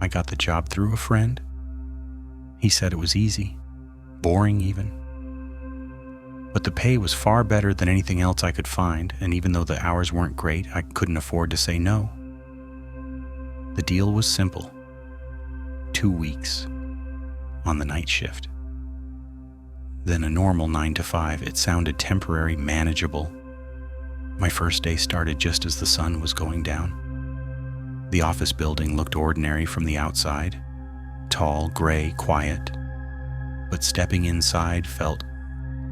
I got the job through a friend. He said it was easy, boring even. But the pay was far better than anything else I could find, and even though the hours weren't great, I couldn't afford to say no. The deal was simple. 2 weeks on the night shift. Then a normal 9 to 5. It sounded temporary, manageable. My first day started just as the sun was going down. The office building looked ordinary from the outside, tall, gray, quiet, but stepping inside felt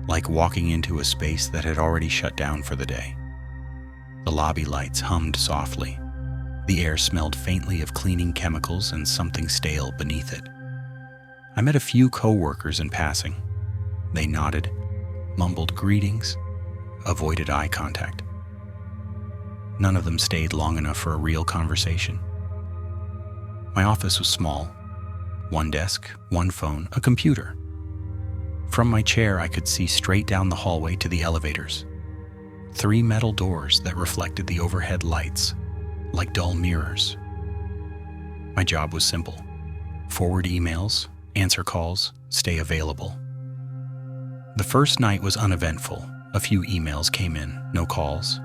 like walking into a space that had already shut down for the day. The lobby lights hummed softly. The air smelled faintly of cleaning chemicals and something stale beneath it. I met a few co-workers in passing. They nodded, mumbled greetings, avoided eye contact. None of them stayed long enough for a real conversation. My office was small. 1 desk, 1 phone, a computer. From my chair, I could see straight down the hallway to the elevators. 3 metal doors that reflected the overhead lights, like dull mirrors. My job was simple. Forward emails, answer calls, stay available. The first night was uneventful. A few emails came in, no calls.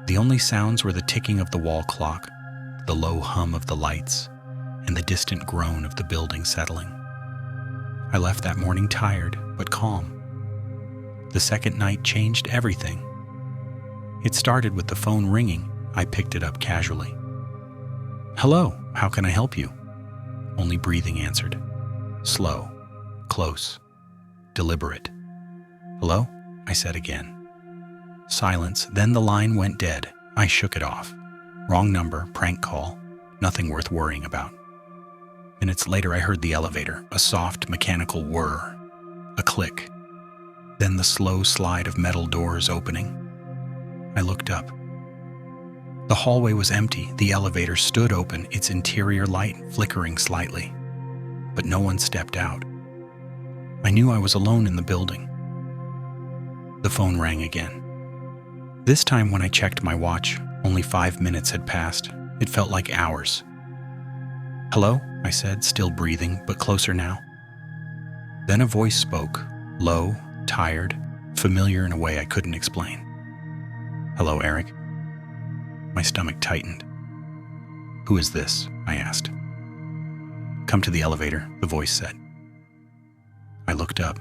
The only sounds were the ticking of the wall clock, the low hum of the lights, and the distant groan of the building settling. I left that morning tired, but calm. The second night changed everything. It started with the phone ringing. I picked it up casually. "Hello, how can I help you?" Only breathing answered. Slow, close, deliberate. "Hello?" I said again. Silence, then the line went dead. I shook it off. Wrong number, prank call, nothing worth worrying about. Minutes later, I heard the elevator, a soft mechanical whir, a click, then the slow slide of metal doors opening. I looked up. The hallway was empty. The elevator stood open, its interior light flickering slightly. But no one stepped out. I knew I was alone in the building. The phone rang again. This time when I checked my watch, only 5 minutes had passed. It felt like hours. "Hello?" I said, still breathing, but closer now. Then a voice spoke, low, tired, familiar in a way I couldn't explain. "Hello, Eric." My stomach tightened. "Who is this?" I asked. "Come to the elevator," the voice said. I looked up.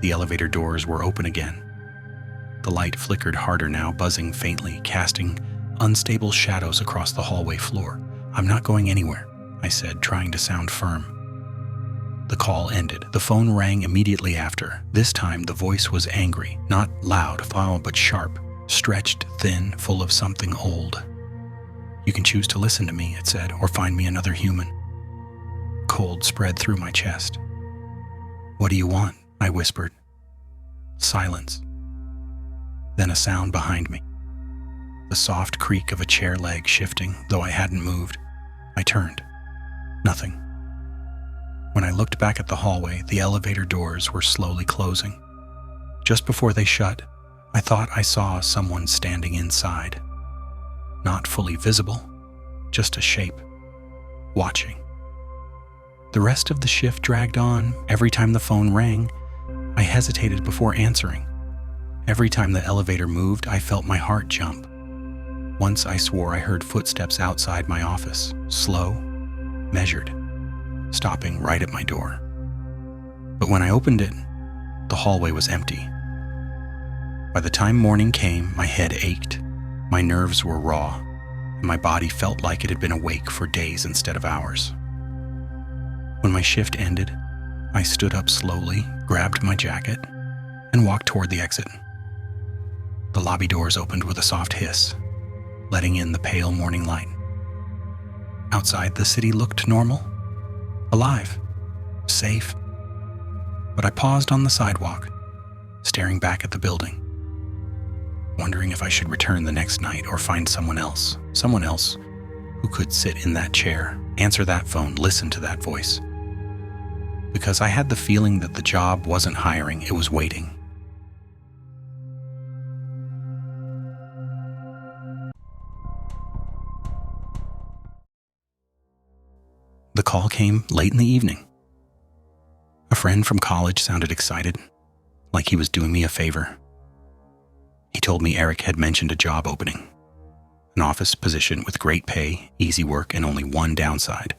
The elevator doors were open again. The light flickered harder now, buzzing faintly, casting unstable shadows across the hallway floor. "I'm not going anywhere," I said, trying to sound firm. The call ended. The phone rang immediately after. This time the voice was angry, not loud, foul, but sharp, stretched, thin, full of something old. "You can choose to listen to me," it said, "or find me another human." Cold spread through my chest. "What do you want?" I whispered. Silence. Then a sound behind me. The soft creak of a chair leg shifting, though I hadn't moved. I turned. Nothing. When I looked back at the hallway, the elevator doors were slowly closing. Just before they shut, I thought I saw someone standing inside. Not fully visible, just a shape, watching. The rest of the shift dragged on. Every time the phone rang, I hesitated before answering. Every time the elevator moved, I felt my heart jump. Once I swore I heard footsteps outside my office, slow, measured, stopping right at my door. But when I opened it, the hallway was empty. By the time morning came, my head ached, my nerves were raw, and my body felt like it had been awake for days instead of hours. When my shift ended, I stood up slowly, grabbed my jacket, and walked toward the exit. The lobby doors opened with a soft hiss, letting in the pale morning light. Outside, the city looked normal, alive, safe. But I paused on the sidewalk, staring back at the building, wondering if I should return the next night or find someone else who could sit in that chair, answer that phone, listen to that voice. Because I had the feeling that the job wasn't hiring, it was waiting. call came late in the evening. A friend from college sounded excited, like he was doing me a favor. He told me Eric had mentioned a job opening, an office position with great pay, easy work, and only one downside: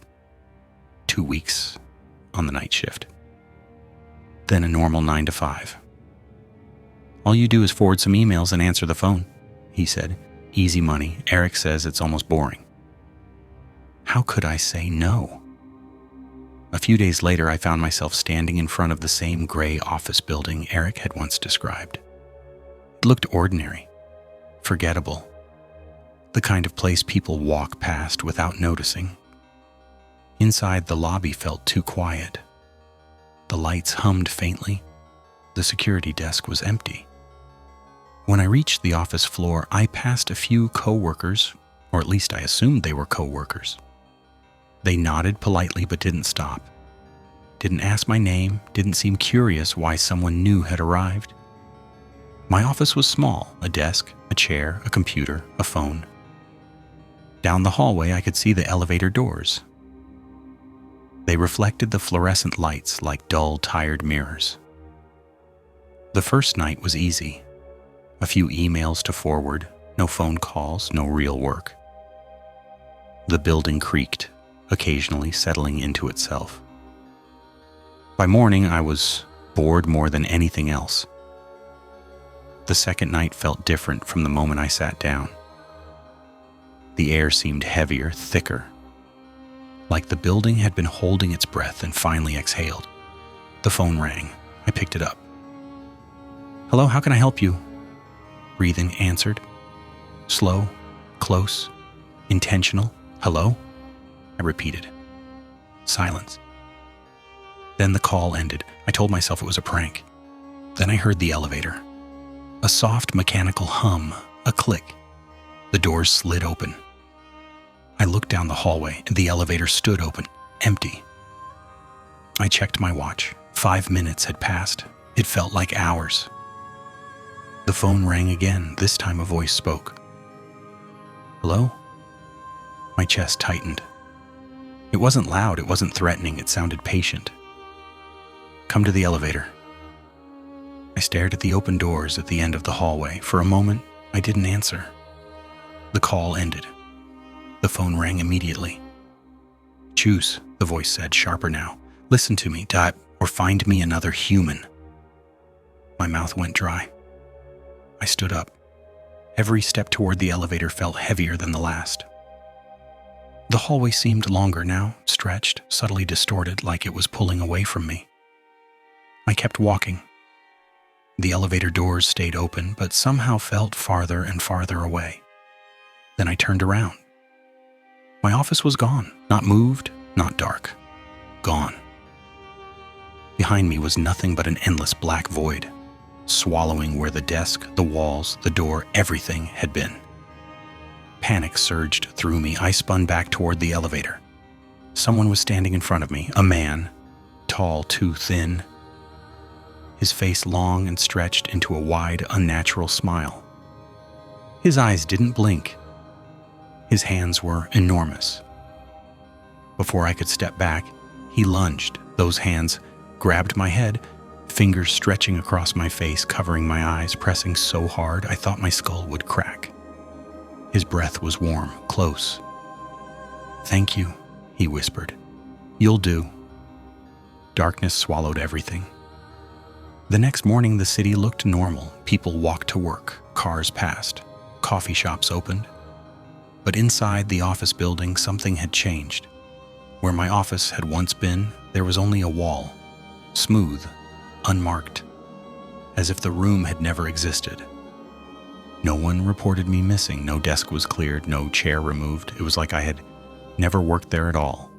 2 weeks on the night shift. Then a normal 9 to 5. All you do is forward some emails and answer the phone, he said. Easy money. Eric says it's almost boring. How could I say no? A few days later, I found myself standing in front of the same gray office building Eric had once described. It looked ordinary, forgettable, the kind of place people walk past without noticing. Inside, the lobby felt too quiet. The lights hummed faintly. The security desk was empty. When I reached the office floor, I passed a few co-workers, or at least I assumed they were co-workers. They nodded politely but didn't stop. Didn't ask my name, didn't seem curious why someone new had arrived. My office was small: a desk, a chair, a computer, a phone. Down the hallway, I could see the elevator doors. They reflected the fluorescent lights like dull, tired mirrors. The first night was easy. A few emails to forward, no phone calls, no real work. The building creaked, occasionally settling into itself. By morning, I was bored more than anything else. The second night felt different from the moment I sat down. The air seemed heavier, thicker, like the building had been holding its breath and finally exhaled. The phone rang. I picked it up. "Hello, how can I help you?" Breathing answered. Slow, close, intentional. "Hello?" I repeated. Silence. Then the call ended. I told myself it was a prank. Then I heard the elevator. A soft mechanical hum, a click. The doors slid open. I looked down the hallway and the elevator stood open, empty. I checked my watch. 5 minutes had passed. It felt like hours. The phone rang again. This time a voice spoke. "Hello?" My chest tightened. It wasn't loud, it wasn't threatening, it sounded patient. "Come to the elevator." I stared at the open doors at the end of the hallway. For a moment, I didn't answer. The call ended. The phone rang immediately. "Choose," the voice said, sharper now. "Listen to me, die, or find me another human." My mouth went dry. I stood up. Every step toward the elevator felt heavier than the last. The hallway seemed longer now, stretched, subtly distorted, like it was pulling away from me. I kept walking. The elevator doors stayed open, but somehow felt farther and farther away. Then I turned around. My office was gone, not moved, not dark. Gone. Behind me was nothing but an endless black void, swallowing where the desk, the walls, the door, everything had been. Panic surged through me. I spun back toward the elevator. Someone was standing in front of me, a man, tall, too thin, his face long and stretched into a wide, unnatural smile. His eyes didn't blink. His hands were enormous. Before I could step back, he lunged. Those hands grabbed my head, fingers stretching across my face, covering my eyes, pressing so hard I thought my skull would crack. His breath was warm, close. "Thank you," he whispered. "You'll do." Darkness swallowed everything. The next morning, the city looked normal. People walked to work, cars passed, coffee shops opened. But inside the office building, something had changed. Where my office had once been, there was only a wall, smooth, unmarked, as if the room had never existed. No one reported me missing, no desk was cleared, no chair removed. It was like I had never worked there at all.